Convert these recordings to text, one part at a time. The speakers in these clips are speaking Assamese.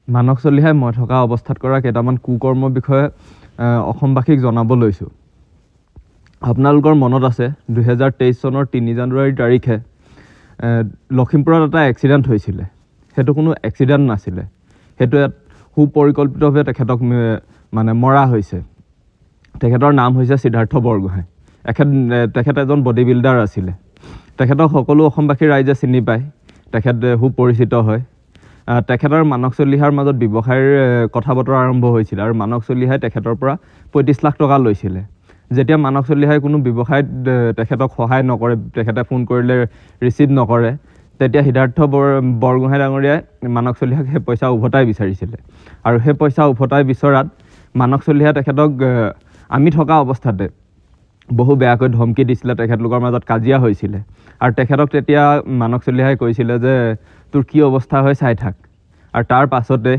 মানস চলিহাই মই থকা অৱস্থাত কৰা কেইটামান কুকৰ্মৰ বিষয়ে অসমবাসীক জনাব লৈছোঁ। আপোনালোকৰ মনত আছে 2023 চনৰ 3 জানুৱাৰী তাৰিখে লখিমপুৰত এটা এক্সিডেণ্ট হৈছিলে। সেইটো কোনো এক্সিডেণ্ট নাছিলে, সেইটো সুপৰিকল্পিতভাৱে তেখেতক মানে মৰা হৈছে। তেখেতৰ নাম হৈছে সিদ্ধাৰ্থ বৰগোহাঁই। তেখেত এজন বডি বিল্ডাৰ আছিলে। তেখেতক সকলো অসমবাসী ৰাইজে চিনি পায়, তেখেত সুপৰিচিত হয়। তেখেতৰ মানস চলিহাৰ মাজত ব্যৱসায়ৰ কথা বতৰা আৰম্ভ হৈছিল আৰু মানস চলিহাই তেখেতৰ পৰা 35 লাখ টকা লৈছিলে। যেতিয়া মানস চলিহাই কোনো ব্যৱসায়ত তেখেতক সহায় নকৰে, তেখেতে ফোন কৰিলে ৰিচিভ নকৰে, তেতিয়া সিদ্ধাৰ্থ বৰগোহাঁই ডাঙৰীয়াই মানস চলিহাক সেই পইচা উভতাই বিচাৰিছিলে। আৰু সেই পইচা উভতাই বিচৰাত মানস চলিহাই তেখেতক আমি থকা অৱস্থাতে বহু বেয়াকৈ ধমকি দিছিলে, তেখেতলোকৰ মাজত কাজিয়া হৈছিলে। আৰু তেখেতক তেতিয়া মানস চলিহাই কৈছিলে যে তোৰ কি অৱস্থা হয় চাই থাক। আৰু তাৰ পাছতে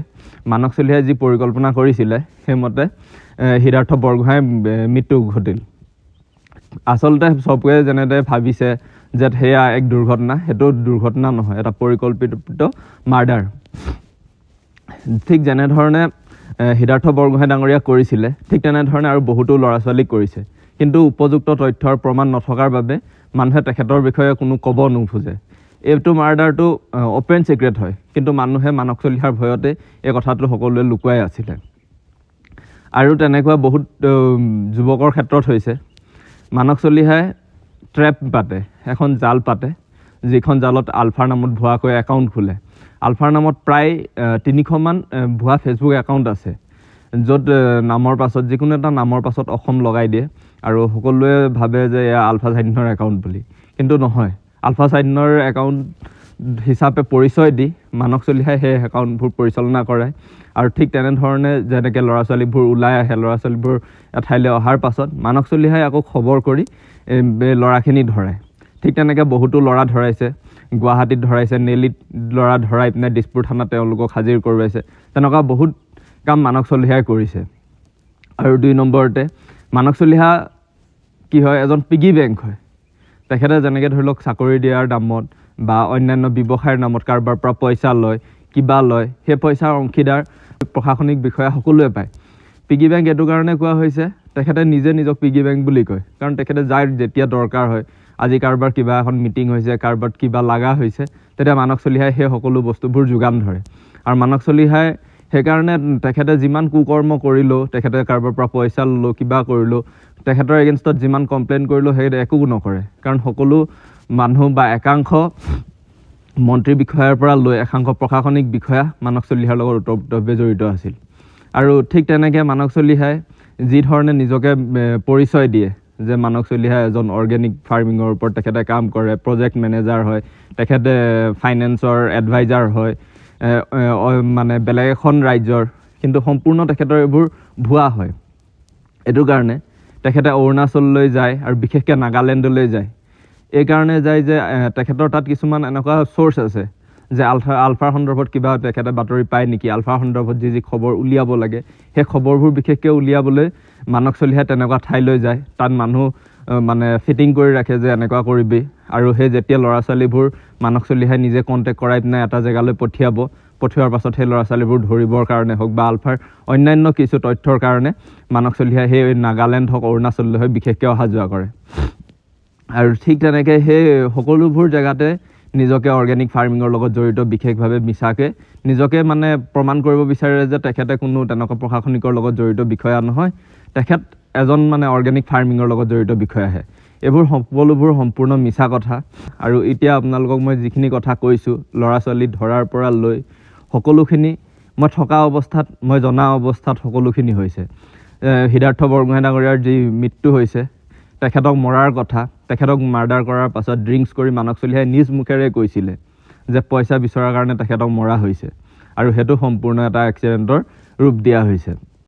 মানস চলিহাই যি পৰিকল্পনা কৰিছিলে সেইমতে সিদ্ধাৰ্থ বৰগোহাঁইৰ মৃত্যু ঘটিল। আচলতে চবে যেনেদৰে ভাবিছে যে সেয়া এক দুৰ্ঘটনা, সেইটো দুৰ্ঘটনা নহয়, এটা পৰিকল্পিত মাৰ্ডাৰ। ঠিক যেনেধৰণে সিদ্ধাৰ্থ বৰগোহাঁই ডাঙৰীয়াক কৰিছিলে, ঠিক তেনেধৰণে আৰু বহুতো ল'ৰা ছোৱালীক কৰিছে। কিন্তু উপযুক্ত তথ্যৰ প্ৰমাণ নথকাৰ বাবে মানুহে তেখেতৰ বিষয়ে কোনো ক'ব নোখোজে। এইটো মাৰ্ডাৰটো অপেন ছিক্ৰেট হয়, কিন্তু মানুহে মানস চলিহাৰ ভয়তে এই কথাটো সকলোৱে লুকুৱাই আছিলে। আৰু তেনেকুৱা বহুত যুৱকৰ ক্ষেত্ৰত হৈছে। মানস চলিহাই ট্ৰেপ পাতে, এখন জাল পাতে, যিখন জালত আলফাৰ নামত ভুৱাকৈ একাউণ্ট খোলে। আলফাৰ নামত প্ৰায় 300মান ভুৱা ফেচবুক একাউণ্ট আছে, য'ত নামৰ পাছত যিকোনো এটা নামৰ পাছত অসম লগাই দিয়ে আৰু সকলোৱে ভাবে যে এয়া আলফা চাইনৰ একাউণ্ট বুলি। কিন্তু নহয়, আলফা চাইনৰ একাউণ্ট হিচাপে পৰিচয় দি মানস চলিহাই সেই একাউণ্টবোৰ পৰিচালনা কৰে। আৰু ঠিক তেনেধৰণে যেনেকৈ ল'ৰা ছোৱালীবোৰ ওলাই আহে, ল'ৰা ছোৱালীবোৰ এঠাইলৈ অহাৰ পাছত মানস চলিহাই আকৌ খবৰ কৰি ল'ৰাখিনি ধৰায়। ঠিক তেনেকৈ বহুতো ল'ৰা ধৰাইছে, গুৱাহাটীত ধৰাইছে, নেলিত ল'ৰা ধৰাই পিনে দিছপুৰ থানাত তেওঁলোকক হাজিৰ কৰোৱাইছে। তেনেকুৱা বহুত কাম মানস চলিহাই কৰিছে। আৰু 2 নম্বৰতে মানস চলিহা কি হয়, এজন পিগী বেংক হয়। তেখেতে যেনেকৈ ধৰি লওক চাকৰি দিয়াৰ নামত বা অন্যান্য ব্যৱসায়ৰ নামত কাৰোবাৰ পৰা পইচা লয়, কিবা লয়, সেই পইচাৰ অংশীদাৰ প্ৰশাসনিক বিষয়া সকলোৱে পায়। পিগী বেংক এইটো কাৰণে কোৱা হৈছে, তেখেতে নিজে নিজক পিগী বেংক বুলি কয়, কাৰণ তেখেতে যাৰ যেতিয়া দৰকাৰ হয়, আজি কাৰোবাৰ কিবা এখন মিটিং হৈছে, কাৰোবাৰ কিবা লগা হৈছে, তেতিয়া মানস চলিহাই সেই সকলো বস্তুবোৰ যোগান ধৰে। আৰু মানস চলিহাই সেইকাৰণে তেখেতে যিমান কুকৰ্ম কৰিলেও, তেখেতে কাৰোবাৰ পৰা পইচা ল'লেও, কিবা কৰিলেও, তেখেতৰ এগেইনষ্টত যিমান কমপ্লেইন কৰিলেও সেই একো নকৰে। কাৰণ সকলো মানুহ বা একাংশ মন্ত্ৰী বিষয়াৰ পৰা লৈ একাংশ প্ৰশাসনিক বিষয়া মানস চলিহাৰ লগত ওতঃপ্ৰোতভাৱে জড়িত আছিল। আৰু ঠিক তেনেকৈ মানস চলিহাই যি ধৰণে নিজকে পৰিচয় দিয়ে যে মানস চলিহাই এজন অৰ্গেনিক ফাৰ্মিঙৰ ওপৰত তেখেতে কাম কৰে, প্ৰজেক্ট মেনেজাৰ হয়, তেখেতে ফাইনেন্সৰ এডভাইজাৰ হয়, মানে বেলেগ এখন ৰাজ্যৰ, কিন্তু সম্পূৰ্ণ তেখেতৰ এইবোৰ ভুৱা হয়। এইটো কাৰণে তেখেতে অৰুণাচললৈ যায় আৰু বিশেষকৈ নাগালেণ্ডলৈ যায়। এইকাৰণে যায় যে তেখেতৰ তাত কিছুমান এনেকুৱা চ'ৰ্চ আছে যে আলফাৰ সন্দৰ্ভত কিবা তেখেতে বাতৰি পায় নেকি, আলফাৰ সন্দৰ্ভত যি খবৰ উলিয়াব লাগে সেই খবৰবোৰ বিশেষকৈ উলিয়াবলৈ মানস চলিহাই তেনেকুৱা ঠাইলৈ যায়। তাত মানুহ মানে ফিটিং কৰি ৰাখে যে এনেকুৱা কৰিবি, আৰু সেই যেতিয়া ল'ৰা ছোৱালীবোৰ মানস চলিহাই নিজে কণ্টেক্ট কৰাই পিনে এটা জেগালৈ পঠিওৱাৰ পাছত সেই ল'ৰা ছোৱালীবোৰ ধৰিবৰ কাৰণে হওক বা আলফাৰ অন্যান্য কিছু তথ্যৰ কাৰণে মানস চলিহাই সেই নাগালেণ্ড হওক, অৰুণাচললৈ হওক বিশেষকৈ অহা যোৱা কৰে। আৰু ঠিক তেনেকৈ সেই সকলোবোৰ জেগাতে নিজকে অৰ্গেনিক ফাৰ্মিঙৰ লগত জড়িত বিশেষভাৱে মিছাকৈ নিজকে মানে প্ৰমাণ কৰিব বিচাৰে যে তেখেতে কোনো তেনেকুৱা প্ৰশাসনিকৰ লগত জড়িত বিষয়া নহয়, তেখেত এজন মানে অৰ্গেনিক ফাৰ্মিঙৰ লগত জড়িত বিষয়াহে। এইবোৰ সকলোবোৰ সম্পূৰ্ণ মিছা কথা। আৰু এতিয়া আপোনালোকক মই যিখিনি কথা কৈছোঁ, ল'ৰা ছোৱালী ধৰাৰ পৰা লৈ সকলোখিনি মই থকা অৱস্থাত, মই জনা অৱস্থাত সকলোখিনি হৈছে। সিদ্ধাৰ্থ বৰগোহাঁই ডাঙৰীয়াৰ যি মৃত্যু হৈছে, তেখেতক মৰাৰ কথা, তেখেতক মাৰ্ডাৰ কৰাৰ পাছত ড্ৰিংকছ কৰি মানস চলিহাই নিজ মুখেৰে কৈছিলে যে পইচা বিচৰাৰ কাৰণে তেখেতক মৰা হৈছে, আৰু সেইটো সম্পূৰ্ণ এটা এক্সিডেণ্টৰ ৰূপ দিয়া হৈছে।